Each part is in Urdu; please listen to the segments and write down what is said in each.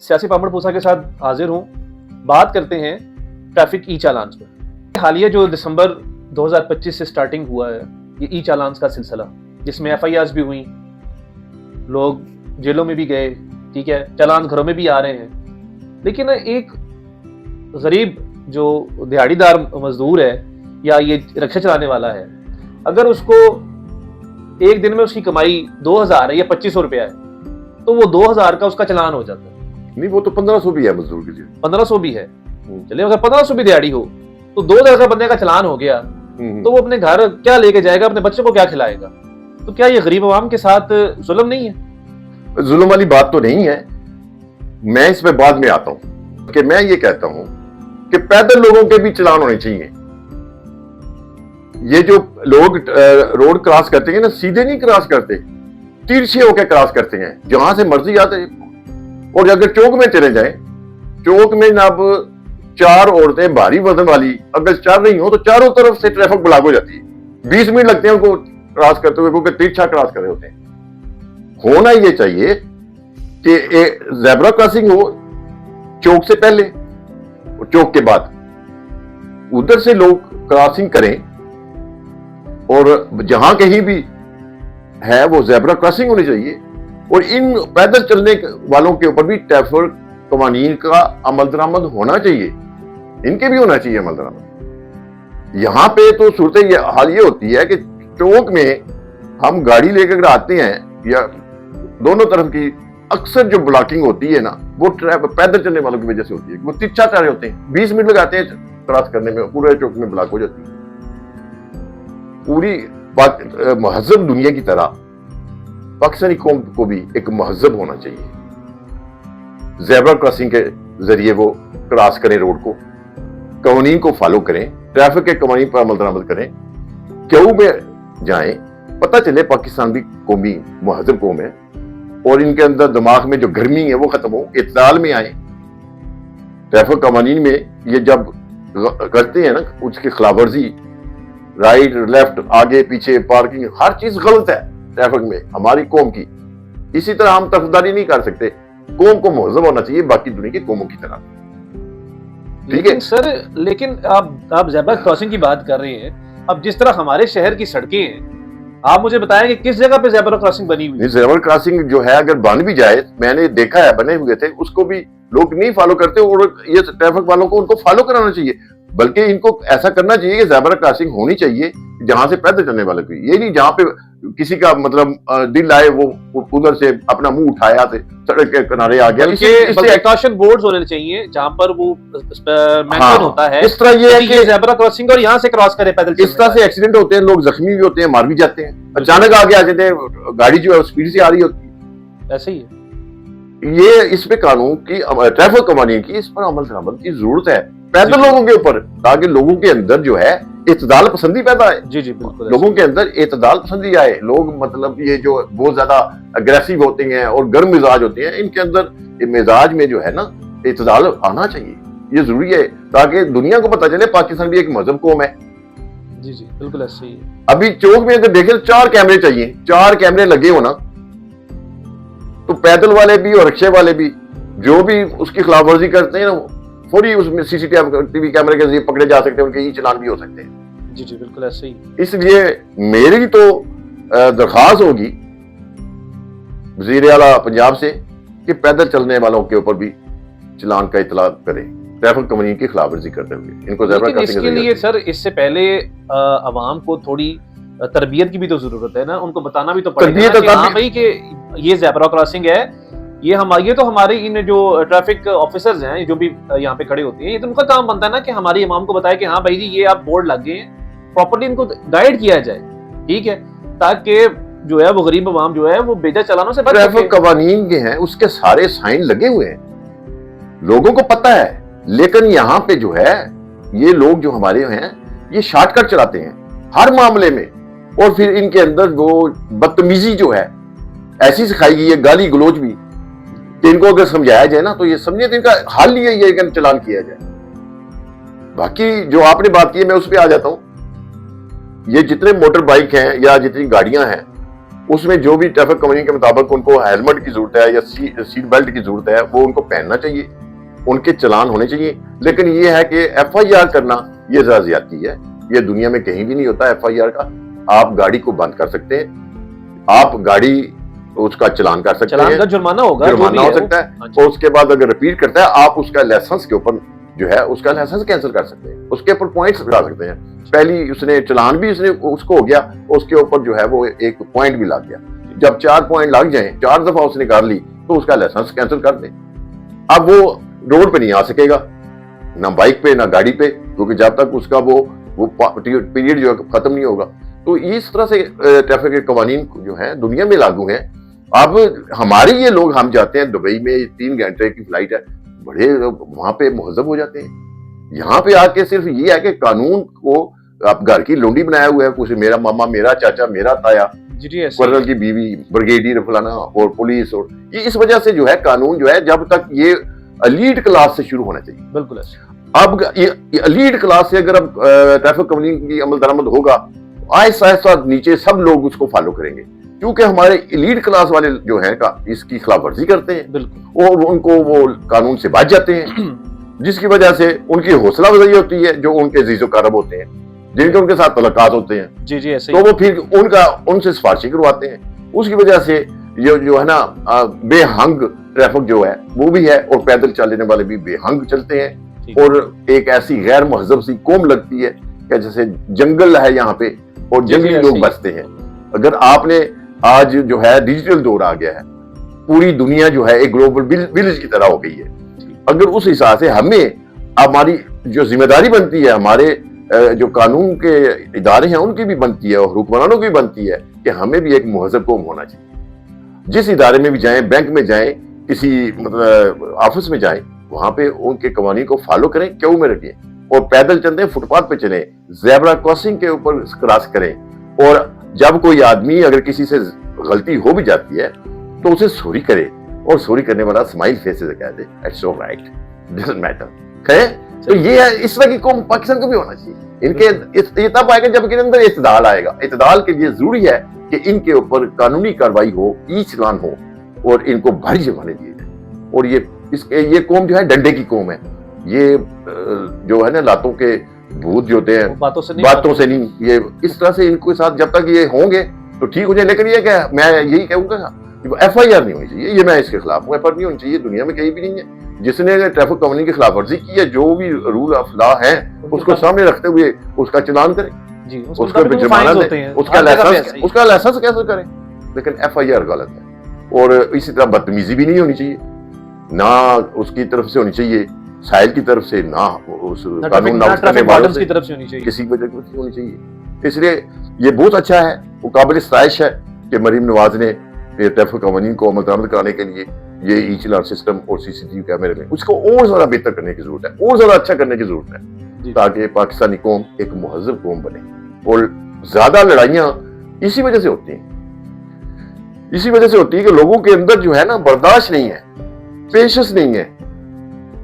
سیاسی پامڑ پوسا کے ساتھ حاضر ہوں. بات کرتے ہیں ٹریفک ای چالانز پر. حالیہ جو دسمبر 2025 سے سٹارٹنگ ہوا ہے یہ ای چالانز کا سلسلہ، جس میں ایف آئی آرز بھی ہوئیں، لوگ جیلوں میں بھی گئے، ٹھیک ہے، چالان گھروں میں بھی آ رہے ہیں. لیکن ایک غریب جو دیہڑی دار مزدور ہے یا یہ رکشہ چلانے والا ہے، اگر اس کو ایک دن میں اس کی کمائی 2000 ہے یا 2500 روپیہ ہے تو وہ 2000 کا اس کا چلان ہو جاتا ہے. نہیں، وہ تو 1500 بھی ہے مزدور کے لیے. 1500 بھی ہے، چلے اگر 1500 بھی دیہڑی ہو تو 2000 کا بندے کا چلان ہو گیا تو وہ اپنے گھر کیا لے کے جائے گا، اپنے بچوں کو کیا کھلائے گا؟ تو کیا یہ غریب عوام کے ساتھ ظلم نہیں ہے؟ ظلم والی بات تو نہیں ہے. میں اس میں بعد میں آتا ہوں کہ میں یہ کہتا ہوں کہ پیدل لوگوں کے بھی چلان ہونے چاہیے. یہ جو لوگ روڈ کراس کرتے ہیں نا، سیدھے نہیں کراس کرتے، تیرچھے ہو کے کراس کرتے ہیں، جہاں سے مرضی آتے ہیں. اور اگر چوک میں چلے جائیں، چوک میں اب 4 عورتیں بھاری وزن والی اگر چل رہی ہوں تو چاروں طرف سے ٹریفک بلاک ہو جاتی ہے. 20 منٹ لگتے ہیں ان کو کراس کرتے ہوئے، کیونکہ تیرچھا کراس کر رہے ہوتے ہیں. ہونا یہ چاہیے کہ زیبرا کراسنگ ہو چوک سے پہلے اور چوک کے بعد، ادھر سے لوگ کراسنگ کریں، اور جہاں کہیں بھی ہے وہ زیبرا کراسنگ ہونی چاہیے. اور ان پیدل چلنے والوں کے اوپر بھی ٹریفک قوانین کا عمل درآمد ہونا چاہیے، ان کے بھی ہونا چاہیے عمل درآمد. یہاں پہ تو صورت حال یہ ہوتی ہے کہ چوک میں ہم گاڑی لے کر آتے ہیں یا دونوں طرف کی اکثر جو بلاکنگ ہوتی ہے نا، وہ پیدل چلنے والوں کی وجہ سے ہوتی ہے. وہ تیرچھا چل رہے ہوتے ہیں، 20 منٹ لگاتے ہیں کراس کرنے میں، پورے چوک میں بلاک ہو جاتی ہے. پوری مہذب دنیا کی طرح پاکستانی قوم کو بھی ایک مہذب ہونا چاہیے. زیبرا کراسنگ کے ذریعے وہ کراس کریں روڈ کو، قوانین کو فالو کریں، ٹریفک کے قوانین پر عمل درآمد کریں، کیوں میں جائیں. پتہ چلے پاکستان بھی قومی مہذب قوم ہے، اور ان کے اندر دماغ میں جو گرمی ہے وہ ختم ہو، اعتدال میں آئیں. ٹریفک قوانین میں یہ جب کرتے ہیں نا اس کی خلاف ورزی، رائٹ لیفٹ آگے پیچھے پارکنگ، ہر چیز غلط ہے ٹریفک میں ہماری قوم کی. اسی طرح ہم طرفداری نہیں کر سکتے. قوم کو مہذب ہونا چاہیے باقی دنیا کی قوموں کی طرح. ٹھیک ہے سر، لیکن آپ زیبرا کراسنگ کی بات کر رہے ہیں. اب جس طرح ہمارے شہر کی سڑکیں ہیں، آپ مجھے بتائیں کہ کس جگہ پہ زیبرا کراسنگ بنی ہوئی ہے؟ زیبرا کراسنگ جو ہے اگر بن بھی جائے، میں نے دیکھا ہے بنے ہوئے تھے، اس کو بھی لوگ نہیں فالو کرتے. اور یہ ٹریفک والوں کو ان کو فالو کرانا چاہیے، بلکہ ان کو ایسا کرنا چاہیے کہ زیبرا کراسنگ ہونی چاہیے جہاں سے پیدل چلنے والے کو. یہ نہیں جہاں پہ کسی کا مطلب دل آئے وہ ادھر سے اپنا منہ اٹھایا تھے سڑک کے کنارے آ گیا. بلکہ کاشن بورڈز ہونے چاہیے جہاں پر وہ مینشن ہوتا ہے اس طرح یہ ہے کہ زیبرا کراسنگ اور یہاں سے کراس کرے پیدل. اس طرح سے ایکسیڈنٹ ہوتے ہیں، لوگ زخمی بھی ہوتے ہیں، مار بھی جاتے ہیں. اچانک آگے آ جاتے ہیں، گاڑی جو ہے اسپیڈ سے آ رہی ہوتی ہے. ایسے ہی ہے. یہ اس پہ قانون کی، ٹریفک قوانین کی اس پر عمل درآمد کی ضرورت ہے پیدل لوگوں کے اوپر، تاکہ لوگوں کے اندر جو ہے اعتدال پسندی پیدا ہے. جی بالکل، لوگوں کے اندر اعتدال پسندی آئے. لوگ مطلب یہ جو بہت زیادہ اگریسو ہوتے ہیں اور گرم مزاج ہوتے ہیں، ان کے اندر مزاج میں جو ہے نا اعتدال آنا چاہیے. یہ ضروری ہے تاکہ دنیا کو پتہ چلے پاکستان بھی ایک مہذب قوم ہے. جی بالکل ایسے ہی ہے. ابھی چوک میں اگر دیکھیں 4 کیمرے چاہیے، 4 کیمرے لگے ہونا تو پیدل والے بھی اور رکشے والے بھی جو بھی اس کی خلاف ورزی کرتے ہیں نا، فوری اس میں سی سی ٹی وی کیمرے کے ذریعے پکڑے جا سکتے ہیں، ان کے ای چلان بھی ہو سکتے ہیں. جی بالکل ایسے ہی. اس لیے میری تو درخواست ہوگی وزیر اعلیٰ پنجاب سے کہ پیدل چلنے والوں کے اوپر بھی چلان کا اطلاع کریں ٹریفک قوانین کی خلاف ورزی کرتے ہوئے. ان کو زیبرا کراسنگ اس کے لیے سر اس سے پہلے عوام کو تھوڑی تربیت کی بھی تو ضرورت ہے نا. ان کو بتانا بھی تو پڑے گا کہ ہاں بھائی کہ یہ زیبرا کراسنگ ہے. یہ تو ہمارے ان جو ٹریفک آفیسرز ہیں جو بھی یہاں پہ کھڑے ہوتے ہیں، یہ تو ان کا کام بنتا ہے نا کہ ہماری عوام کو بتائے کہ ہاں بھائی جی یہ آپ بورڈ لگ گئے ہیں، پراپرلی ان کو گائیڈ کیا جائے. ٹھیک ہے، تاکہ جو ہے وہ غریب عوام جو ہے وہ بیجا چلانوں سے بچ سکے. ٹریفک قوانین کے ہیں اس کے سارے سائن لگے ہوئے ہیں، لوگوں کو پتہ ہے. لیکن یہاں پہ جو ہے یہ لوگ جو ہمارے ہیں یہ شارٹ کٹ چلاتے ہیں ہر معاملے میں. اور پھر ان کے اندر وہ بدتمیزی جو ہے ایسی سکھائی گئی ہے، گالی گلوچ بھی، کہ ان کو اگر سمجھایا جائے نا تو یہ سمجھے تو ان کا حل یہ ہے کہ چلان کیا جائے. باقی جو آپ نے بات کی ہے میں اس پہ آ جاتا ہوں. یہ جتنے موٹر بائک ہیں یا جتنی گاڑیاں ہیں اس میں جو بھی ٹریفک قوانین کے مطابق ان کو ہیلمٹ کی ضرورت ہے یا سیٹ بیلٹ کی ضرورت ہے وہ ان کو پہننا چاہیے, ان کے چلان ہونے چاہیے. لیکن یہ ہے کہ ایف آئی آر کرنا یہ ذرا زیادتی ہے, یہ دنیا میں کہیں بھی نہیں ہوتا ایف آئی آر کا. آپ گاڑی کو بند کر سکتے ہیں, آپ گاڑی اس کا چلان کر سکتے ہیں, جرمانہ ہوگا, جرمانہ ہو سکتا ہے, اور اس کے بعد اگر ریپیٹ کرتا ہے آپ اس کا لائسنس کے اوپر جو ہے اس کا لائسنس کینسل کر سکتے ہیں, اس کے اوپر پوائنٹس لگا سکتے ہیں. پہلی اس نے چلان بھی اس کو ہو گیا, اس کے اوپر جو ہے وہ ایک پوائنٹ بھی لگ گیا. جب 4 پوائنٹ لگ جائیں, 4 دفعہ اس نے کر لی تو اس کا لائسنس کینسل کر دیں. اب وہ روڈ پہ نہیں آ سکے گا, نہ بائک پہ نہ گاڑی پہ, کیونکہ جب تک اس کا وہ پیریڈ جو ہے ختم نہیں ہوگا. تو اس طرح سے ٹریفک کے قوانین جو ہیں دنیا میں لاگو ہیں. اب ہمارے یہ لوگ ہم جاتے ہیں دبئی میں 3 گھنٹے کی فلائٹ ہے, بڑے وہاں پہ مہذب ہو جاتے ہیں. یہاں پہ آ کے صرف یہ ہے کہ قانون کو آپ گھر کی لونڈی بنایا ہوا ہے, کچھ میرا ماما, میرا چاچا, میرا تایا, کرنل کی بیوی, بریگیڈیئر فلانا اور پولیس, اور یہ اس وجہ سے جو ہے قانون جو ہے جب تک یہ ایلیٹ کلاس سے شروع ہونا چاہیے. بالکل. اب یہ ایلیٹ کلاس سے اگر اب ٹریفک قوانین کی عمل درآمد ہوگا, آہستہ آہستہ نیچے سب لوگ اس کو فالو کریں گے, کیونکہ ہمارے ایلیٹ کلاس والے جو ہیں اس کی خلاف ورزی کرتے ہیں. بالکل. اور ان کو وہ قانون سے بچ جاتے ہیں, جس کی وجہ سے ان کی حوصلہ افزائی ہوتی ہے. جو ان کے عزیز و قرب ہوتے ہیں, جن کے ان کے ساتھ تعلقات ہوتے ہیں, تو وہ پھر ان سے سفارشی کرواتے ہیں. اس کی وجہ سے یہ جو ہے نا بے ہنگ ٹریفک جو ہے وہ بھی ہے, اور پیدل چلنے والے بھی بے ہنگ چلتے ہیں. اور ایک ایسی غیر مہذب سی قوم لگتی ہے کہ جیسے جنگل ہے یہاں پہ اور جنگلی لوگ بستے ہیں. اگر آپ نے آج جو ہے ڈیجیٹل دور آ گیا ہے, پوری دنیا جو ہے ایک گلوبل ولیج کی طرح ہو گئی ہے. اگر اس حساب سے ہمیں ہماری جو ذمہ داری بنتی ہے, ہمارے جو قانون کے ادارے ہیں ان کی بھی بنتی ہے اور حکمرانوں کی بھی بنتی ہے کہ ہمیں بھی ایک مہذب قوم ہونا چاہیے. جس ادارے میں بھی جائیں, بینک میں جائیں, کسی مطلب آفس میں جائیں, وہاں پہ ان کے قوانین کو فالو کریں, کیوں میں رکھیں, اور پیدل چلیں, فٹ پاتھ پہ چلیں, زیبرا کراسنگ کے اوپر کراس کریں. اور جب کوئی آدمی اگر کسی سے غلطی ہو بھی جاتی ہے تو اسے سوری کرے, اور سوری کرنے والا اسمائل فیس سے کہہ دے it's all right, doesn't matter. تو یہ ہے, اس طرح کی قوم پاکستان کو بھی ہونا چاہیے. ان کے یہ تب آئے گا جب کے اندر اعتدال آئے گا. اعتدال کے لیے ضروری ہے کہ ان کے اوپر قانونی کارروائی ہو, ای چلان ہو, اور ان کو بھاری جرمانے دیے جائیں. اور یہ قوم جو ہے ڈنڈے کی قوم ہے. یہ جو ہے نا لاتوں کے بھوت جو ہوتے ہیں, باتوں سے نہیں, یہ اس طرح سے ان کے ساتھ جب تک یہ ہوں گے تو ٹھیک ہو جائے. لیکن یہ کہ میں یہی کہوں گا ایف آئی آر نہیں ہونی چاہیے, یہ میں اس کے خلاف ہوں. ایف آئی آر نہیں ہونی چاہیے, دنیا میں کہیں بھی نہیں ہے. جس نے ٹریفک قوانین کی خلاف ورزی کی ہے, جو بھی رول آف لا ہے اس کو سامنے رکھتے ہوئے اس کا چلان کریں, اس کو جرمانہ دیں, اس کا لائسنس کیسے کریں. لیکن ایف آئی آر غلط ہے. اور اسی طرح بدتمیزی بھی نہیں ہونی چاہیے, نہ اس کی طرف سے ہونی چاہیے, سائل کی طرف سے, نہ اس قانون نافذ کرنے والوں سے کسی وجہ سے ہونی چاہیے. اس لیے یہ بہت اچھا ہے, وہ قابل ستائش ہے کہ مریم نواز نے ٹریفک قوانین کو عمل درآمد کرانے کے لیے یہ ای چلان سسٹم اور سی سی ٹی وی کیمرے میں اس کو اور زیادہ بہتر کرنے کی ضرورت ہے, اور زیادہ اچھا کرنے کی ضرورت ہے, تاکہ پاکستانی قوم ایک مہذب قوم بنے. اور زیادہ لڑائیاں اسی وجہ سے ہوتی ہیں, کہ لوگوں کے اندر جو ہے نا برداشت نہیں ہے, پیشنس نہیں ہے.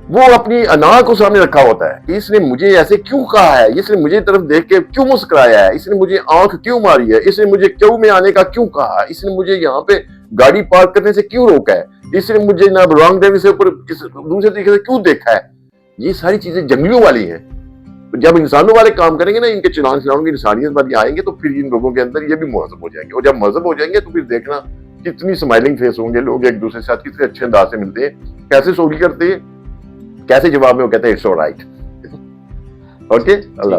وہ اپنی انا کو سامنے رکھا ہوتا ہے کہ اس نے مجھے ایسے کیوں کہا ہے, اس نے مجھے طرف دیکھ کے کیوں مسکرایا ہے, اس نے مجھے آنکھ کیوں ماری ہے, اس نے مجھے کیوں میں آنے کا کیوں کہا ہے, اس نے مجھے یہاں پہ گاڑی پارک کرنے سے کیوں روکا ہے, اس نے مجھے نہ رانگ ڈرائیونگ سے اوپر دوسرے طریقے سے کیوں دیکھا ہے. یہ ساری چیزیں جنگلیوں والی ہیں. جب انسانوں والے کام کریں گے نا, ان کے چلان کی انسانیت والی آئیں گے, تو پھر ان لوگوں کے اندر یہ بھی مہذب ہو جائیں گے. اور جب مہذب ہو جائیں گے تو پھر دیکھنا کتنی اسمائلنگ فیس ہوں گے, لوگ ایک دوسرے کے ساتھ کتنے اچھے انداز سے ملتے ہیں, کیسے سوری کرتے ہیں, کیسے جواب میں وہ کہتے ہیں it's all right. Okay, Allah